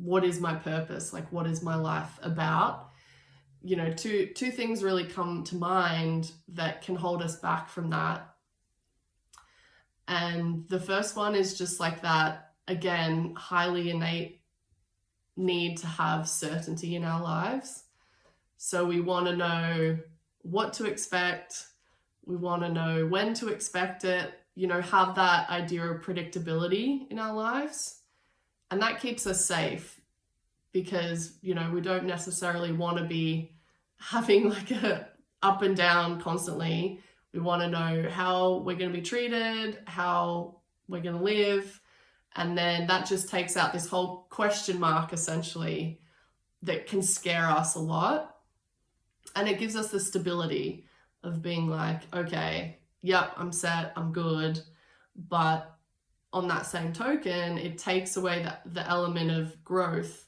what is my purpose? Like, what is my life about? You know, two things really come to mind that can hold us back from that. And the first one is just like that, again, highly innate need to have certainty in our lives. So we want to know what to expect. We want to know when to expect it, you know, have that idea of predictability in our lives. And that keeps us safe because, you know, we don't necessarily want to be having like a up and down constantly. We want to know how we're going to be treated, how we're going to live. And then that just takes out this whole question mark, essentially, that can scare us a lot. And it gives us the stability of being like, okay, yep, I'm set, I'm good. But on that same token, it takes away the element of growth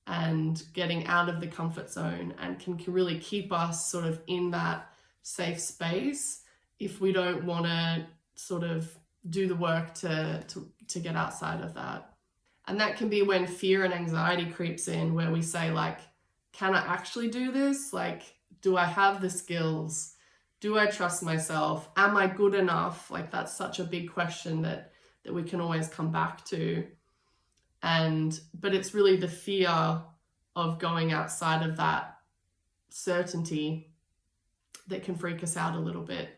and getting out of the comfort zone, and can really keep us sort of in that safe space if we don't want to sort of do the work to get outside of that. And that can be when fear and anxiety creeps in, where we say like, can I actually do this? Like, do I have the skills? Do I trust myself? Am I good enough? Like, that's such a big question that we can always come back to. But it's really the fear of going outside of that certainty that can freak us out a little bit.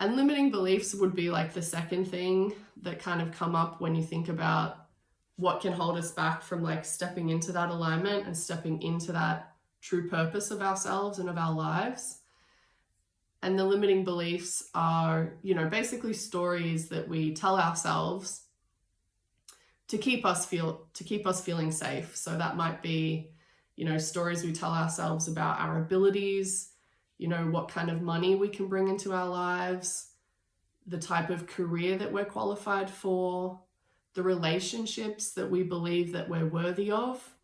And limiting beliefs would be like the second thing that kind of come up when you think about what can hold us back from like stepping into that alignment and stepping into that true purpose of ourselves and of our lives. And the limiting beliefs are, you know, basically stories that we tell ourselves to keep us feeling safe. So that might be, you know, stories we tell ourselves about our abilities, you know, what kind of money we can bring into our lives, the type of career that we're qualified for, the relationships that we believe that we're worthy of.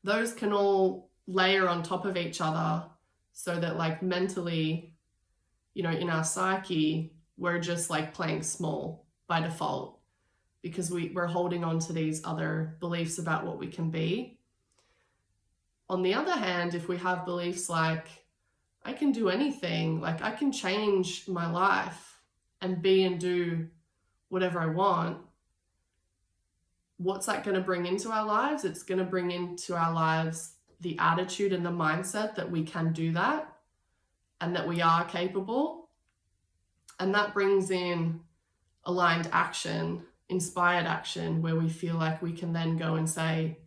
Those can all layer on top of each other so that like mentally, you know, in our psyche, we're just like playing small by default because we're holding on to these other beliefs about what we can be. On the other hand, if we have beliefs like, I can do anything, like I can change my life and be and do whatever I want, what's that going to bring into our lives? It's going to bring into our lives the attitude and the mindset that we can do that and that we are capable. And that brings in aligned action, inspired action, where we feel like we can then go and say,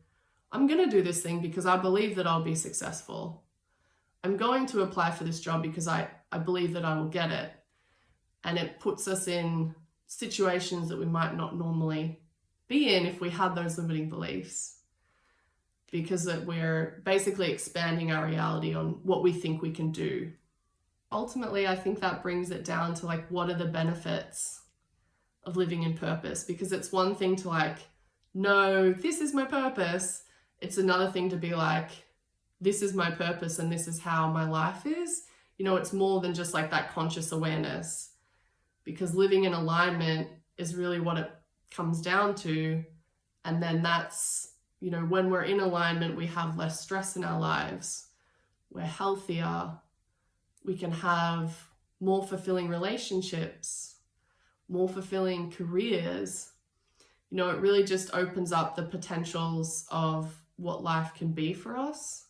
I'm going to do this thing because I believe that I'll be successful. I'm going to apply for this job because I believe that I will get it. And it puts us in situations that we might not normally be in if we had those limiting beliefs, because that we're basically expanding our reality on what we think we can do. Ultimately, I think that brings it down to like, what are the benefits of living in purpose? Because it's one thing to like, no, this is my purpose. It's another thing to be like, this is my purpose and this is how my life is. You know, it's more than just like that conscious awareness, because living in alignment is really what it comes down to. And then that's, you know, when we're in alignment, we have less stress in our lives. We're healthier. We can have more fulfilling relationships, more fulfilling careers. You know, it really just opens up the potentials of what life can be for us.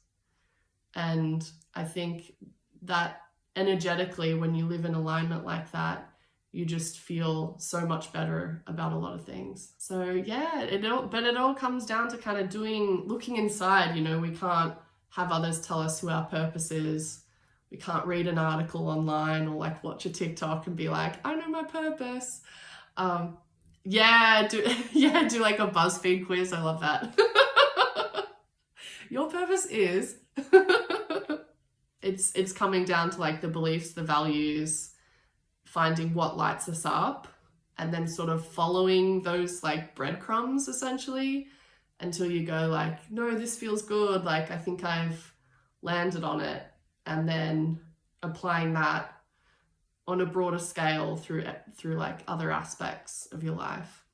And I think that energetically, when you live in alignment like that, you just feel so much better about a lot of things. So yeah, it all comes down to kind of looking inside. You know, we can't have others tell us who our purpose is. We can't read an article online or like watch a TikTok and be like, I know my purpose. Do like a BuzzFeed quiz. I love that. Your purpose is it's coming down to like the beliefs, the values, finding what lights us up, and then sort of following those like breadcrumbs essentially until you go like, no, this feels good. Like, I think I've landed on it. And then applying that on a broader scale through like other aspects of your life.